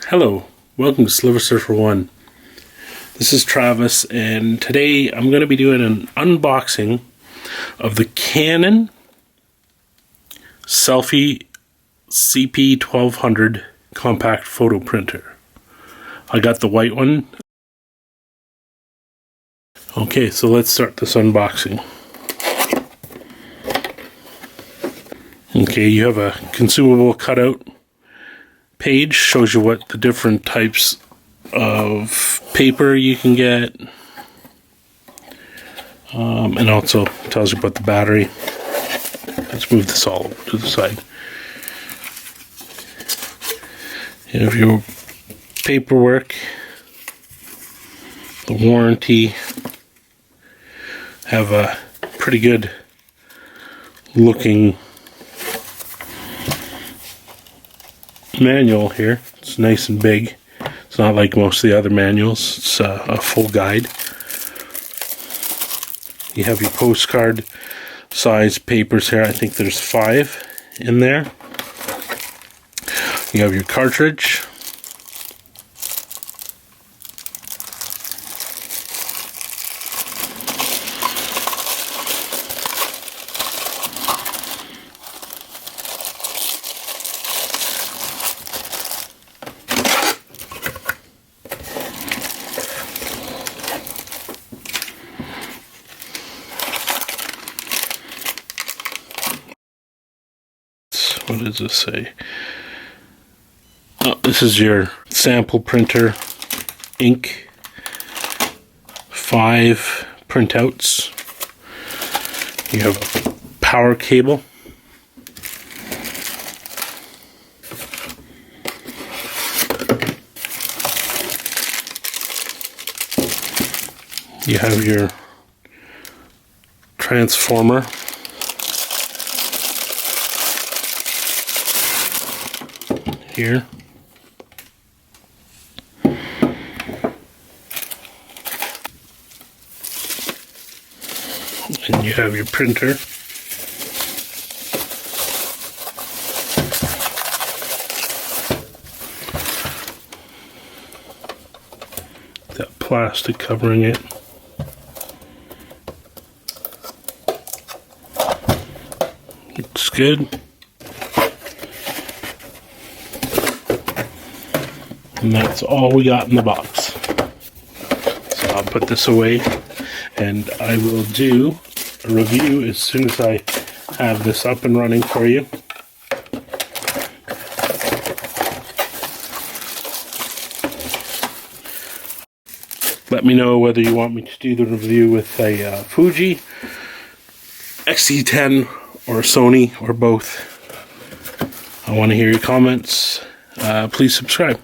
Hello, welcome to Sliver Surfer 1. This is Travis, and today I'm going to be doing an unboxing of the Canon Selphy CP1200 compact photo printer. I got the white one. Okay, so let's start this unboxing. Okay, you have a consumable cutout page, shows you what the different types of paper you can get, and also tells you about the battery. Let's move this all over to the side. You have your paperwork, the warranty, have a pretty good looking manual here. It's nice and big. It's not like most of the other manuals. It's a full guide. You have your postcard size papers here. I think there's 5 in there. You have your cartridge. What does this say? Oh, this is your sample printer ink. 5 printouts. You have a power cable. You have your transformer. Here. And you have your printer. That plastic covering it. Looks good. And that's all we got in the box. So I'll put this away, and I will do a review as soon as I have this up and running for you. Let me know whether you want me to do the review with a Fuji, XC10, or Sony, or both. I want to hear your comments. Please subscribe.